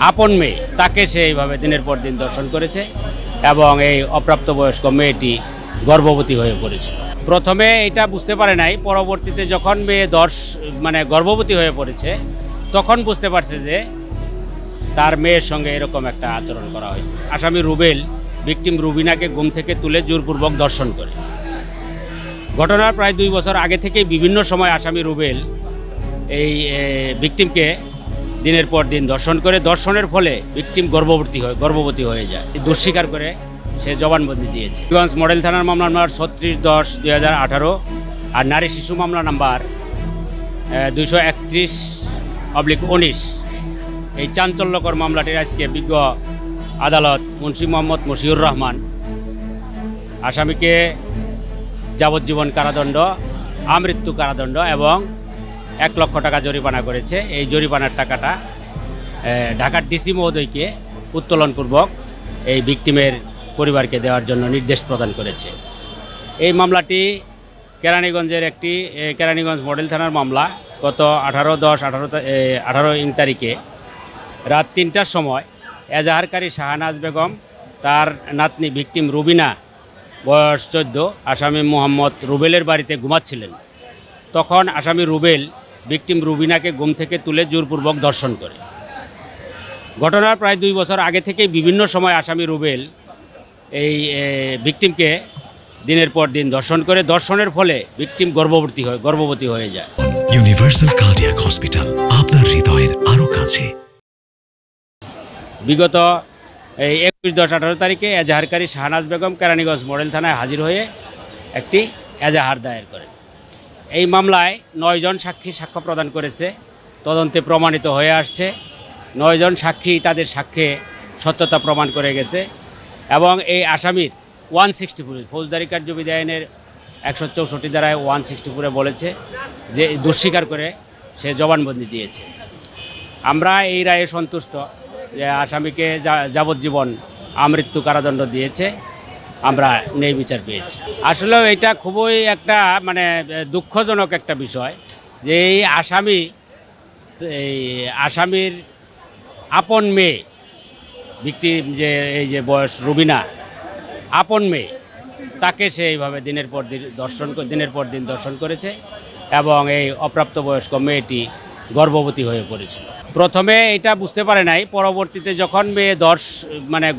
আপন মেয়ে তাকে সে এইভাবে দিনের পর দিন দর্শন করেছে এবং এই অপ্রাপ্তবয়স্ক মেয়েটি গর্ভবতী হয়ে পড়েছে। প্রথমে এটা বুঝতে পারে নাই, পরবর্তীতে যখন মেয়ে গর্ভবতী হয়ে পড়েছে তখন বুঝতে পারছে যে তার মেয়ের সঙ্গে এরকম একটা আচরণ করা হয়েছে। আসামি রুবেল ভিকটিম রুবিনাকে ঘুম থেকে তুলে জোরপূর্বক ধর্ষণ করে। ঘটনার প্রায় 2 বছর আগে থেকেই বিভিন্ন সময় আসামি রুবেল এই ভিকটিমকে দিনের পর দিন ধর্ষণ করে। ধর্ষণের ফলে ভিকটিম গর্ভবতী হয়ে যায়। দুঃস্বীকার করে সে জবানবন্দি দিয়েছে। হবিগঞ্জ মডেল থানার মামলা নাম্বার 36/10/2018 আর নারী শিশু মামলা নাম্বার 231/19। এই চাঞ্চল্যকর মামলাটির আজকে বিজ্ঞ আদালত মুন্সি মোহাম্মদ মশিউর রহমান আসামিকে যাবজ্জীবন কারাদণ্ড, আমৃত্যু কারাদণ্ড এবং 1 লক্ষ টাকা জরিমানা করেছে। এই জরিমানার টাকাটা ঢাকার ডিসি মহোদয়কে উত্তোলনপূর্বক এই ভিকটিমের পরিবারকে দেওয়ার জন্য নির্দেশ প্রদান করেছে। এই মামলাটি কেরানীগঞ্জ মডেল থানার মামলা। গত 18/10/18 তারিখে রাত 3টার সময় এজাহারকারী শাহনাজ বেগম তার নাতনি ভিকটিম রুবিনা বয়স 14 আসামি মোহাম্মদ রুবেলের বাড়িতে ঘুমাচ্ছিলেন। তখন আসামি রুবেল ভিকটিম রুবিনাকে ঘুম থেকে তুলে জোরপূর্বক ধর্ষণ করে। ঘটনার প্রায় 2 বছর আগে থেকেই বিভিন্ন সময় আসামি রুবেল এই ভিকটিমকে দিনের পর দিন ধর্ষণ করে। ধর্ষণের ফলে ভিকটিম গর্ভবতী হয়ে যায়। ইউনিভার্সাল কার্ডিয়াক হসপিটাল, আপনার হৃদয়ের আরো কাছে। বিগত 21/10/18 তারিখে এজাহারকারী শাহনাজ বেগম কেরানীগঞ্জ মডেল থানায় হাজির হয়ে একটি এজাহার দায়ের করেন। এই মামলায় 9 জন সাক্ষী সাক্ষ্য প্রদান করেছে। তদন্তে প্রমাণিত হয়ে আসছে 9 জন সাক্ষী তাদের সাক্ষ্যে সত্যতা প্রমাণ করে গেছে এবং এই আসামির 164 ফৌজদারি কার্যবিধি আইনের 164 ধারায় 164 বলেছে যে দুঃস্বীকার করে সে জবানবন্দি দিয়েছে। আমরা এই রায়ে সন্তুষ্ট যে আসামিকে যাবজ্জীবন আমৃত্যু কারাদণ্ড দিয়েছে। আমরা ন্যায় বিচার পেয়েছি। আসলে এটা খুবই একটা দুঃখজনক একটা বিষয় যে এই আসামির আপন মেয়ে ভিকটিম যে বয়স রুবিনা আপন মেয়ে তাকে সে এইভাবে দিনের পর দিন দর্শন করেছে এবং এই অপ্রাপ্তবয়স্ক মেয়েটি গর্ভবতী হয়ে পড়েছে। প্রথমে এটা বুঝতে পারে নাই, পরবর্তীতে যখন মেয়ে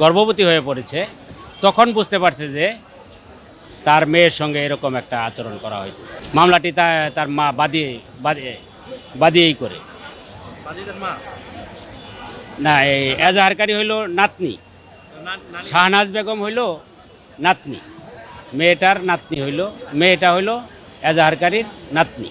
গর্ভবতী হয়ে পড়েছে তখন বুঝতে পারছে যে তার মেয়ের সঙ্গে এরকম একটা আচরণ করা হয়েছে। মামলাটি তার মা বাদিয়েই করে। না, এই এজাহারকারী হইল নাতনি, শাহনাজ বেগম হইল নাতনি, মেয়েটা হইল এজাহারকারীর নাতনি।